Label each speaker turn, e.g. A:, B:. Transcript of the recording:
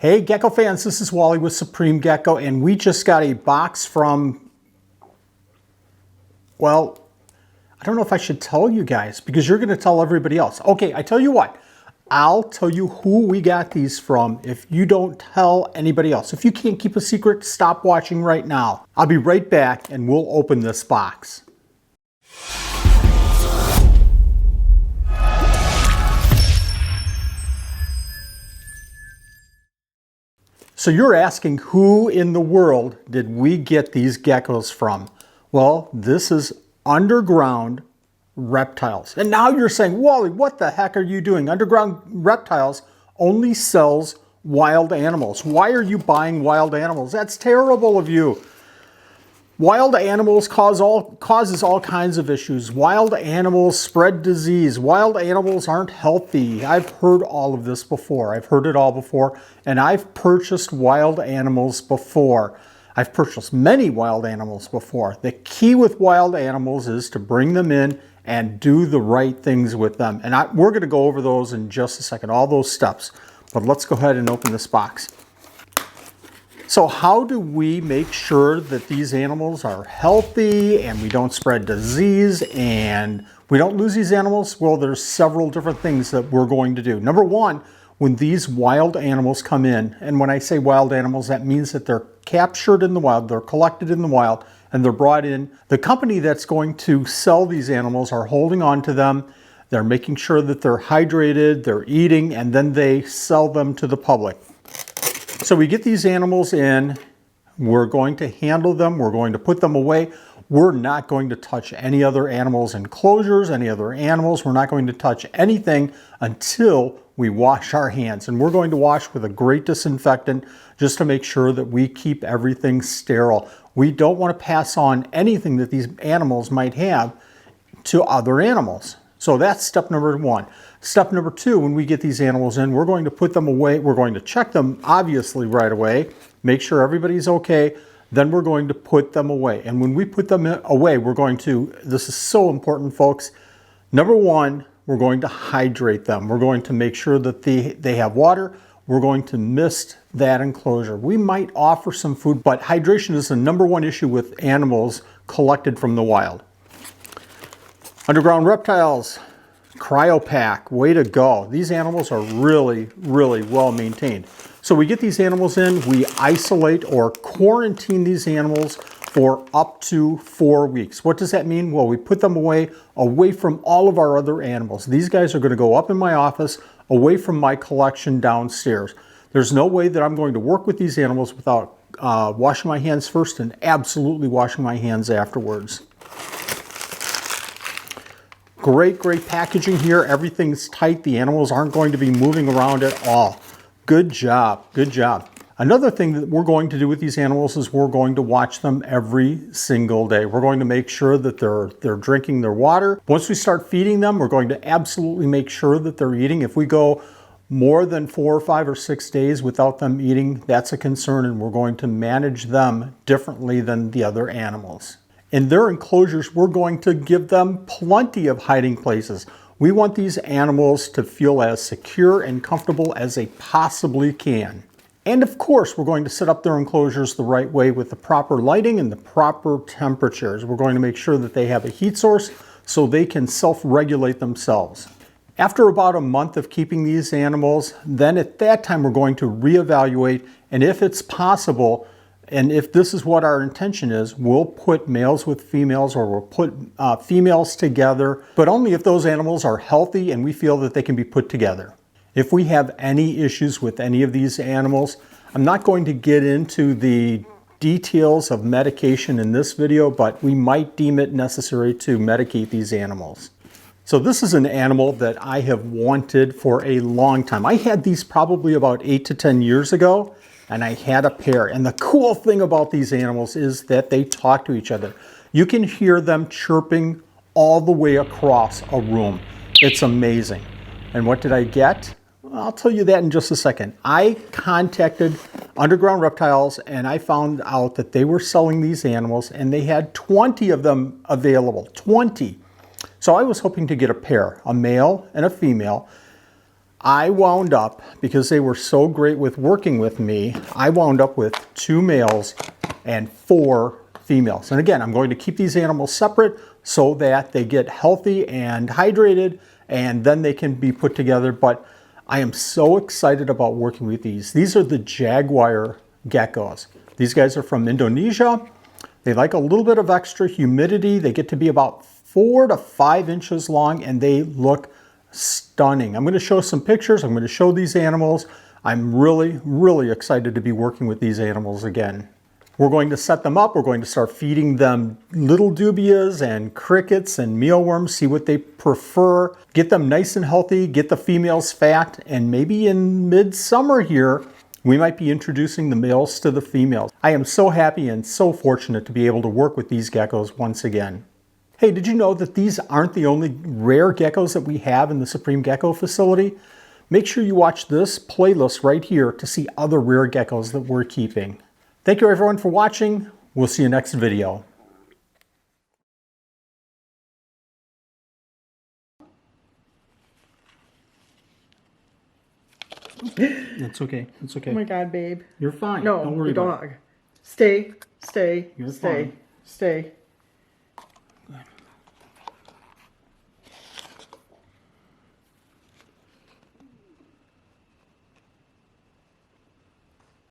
A: Hey Gecko fans, this is Wally with Supreme Gecko, and we just got a box from, well, I don't know if I should tell you guys because you're going to tell everybody else. Okay, I tell you what, I'll tell you who we got these from if you don't tell anybody else. If you can't keep a secret, stop watching right now. I'll be right back and we'll open this box. So you're asking, who in the world did we get these geckos from? Well, this is Underground Reptiles. And now you're saying, Wally, what the heck are you doing? Underground Reptiles only sells wild animals. Why are you buying wild animals? That's terrible of you. Wild animals causes all kinds of issues. Wild animals spread disease. Wild animals aren't healthy. I've heard all of this before. I've heard it all before, and I've purchased wild animals before. I've purchased many wild animals before. The key with wild animals is to bring them in and do the right things with them. And we're going to go over those in just a second, all those steps. But let's go ahead and open this box. So how do we make sure that these animals are healthy and we don't spread disease and we don't lose these animals? Well, there's several different things that we're going to do. Number one, when these wild animals come in, and when I say wild animals, that means that they're captured in the wild, they're collected in the wild, and they're brought in. The company that's going to sell these animals are holding on to them. They're making sure that they're hydrated, they're eating, and then they sell them to the public. So we get these animals in, we're going to handle them, we're going to put them away. We're not going to touch any other animals' enclosures, any other animals. We're not going to touch anything until we wash our hands. And we're going to wash with a great disinfectant just to make sure that we keep everything sterile. We don't want to pass on anything that these animals might have to other animals. So that's step number one. Step number two, when we get these animals in, we're going to put them away. We're going to check them, obviously, right away, make sure everybody's okay. Then we're going to put them away. And when we put them away, we're going to, this is so important, folks. Number one, we're going to hydrate them. We're going to make sure that they have water. We're going to mist that enclosure. We might offer some food, but hydration is the number one issue with animals collected from the wild. Underground Reptiles, Cryopack, way to go. These animals are really, really well maintained. So we get these animals in, we isolate or quarantine these animals for up to 4 weeks. What does that mean? Well, we put them away from all of our other animals. These guys are going to go up in my office, away from my collection downstairs. There's no way that I'm going to work with these animals without washing my hands first and absolutely washing my hands afterwards. Great packaging here. Everything's tight. The animals aren't going to be moving around at all. Good job, good job. Another thing that we're going to do with these animals is we're going to watch them every single day. We're going to make sure that they're drinking their water. Once we start feeding them, we're going to absolutely make sure that they're eating. If we go more than 4 or 5 or 6 days without them eating, that's a concern, and we're going to manage them differently than the other animals. In their enclosures, we're going to give them plenty of hiding places. We want these animals to feel as secure and comfortable as they possibly can. And of course, we're going to set up their enclosures the right way with the proper lighting and the proper temperatures. We're going to make sure that they have a heat source so they can self-regulate themselves. After about a month of keeping these animals, then at that time we're going to reevaluate, and if it's possible, and if this is what our intention is, we'll put males with females, or we'll put females together, but only if those animals are healthy and we feel that they can be put together. If we have any issues with any of these animals, I'm not going to get into the details of medication in this video, but we might deem it necessary to medicate these animals. So this is an animal that I have wanted for a long time. I had these probably about 8 to 10 years ago. And I had a pair. And the cool thing about these animals is that they talk to each other. You can hear them chirping all the way across a room. It's amazing. And what did I get? I'll tell you that in just a second. I contacted Underground Reptiles and I found out that they were selling these animals and they had 20 of them available. 20. So I was hoping to get a pair, a male and a female. I wound up, because they were so great with working with me, I wound up with 2 males and 4 females. And again, I'm going to keep these animals separate so that they get healthy and hydrated, and then they can be put together. But I am so excited about working with these. These are the Jaguar Geckos. These guys are from Indonesia. They like a little bit of extra humidity. They get to be about 4 to 5 inches long, and they look stunning. I'm going to show some pictures. I'm going to show these animals. I'm really, really excited to be working with these animals again. We're going to set them up. We're going to start feeding them little dubias and crickets and mealworms, see what they prefer, get them nice and healthy, get the females fat, and maybe in midsummer here, we might be introducing the males to the females. I am so happy and so fortunate to be able to work with these geckos once again. Hey, did you know that these aren't the only rare geckos that we have in the Supreme Gecko Facility? Make sure you watch this playlist right here to see other rare geckos that we're keeping. Thank you everyone for watching. We'll see you next video. It's okay. It's okay.
B: Oh my God, babe.
A: You're fine.
B: No,
A: Don't worry
B: the
A: about it.
B: dog. Stay, stay,
A: You're
B: stay,
A: fine.
B: stay.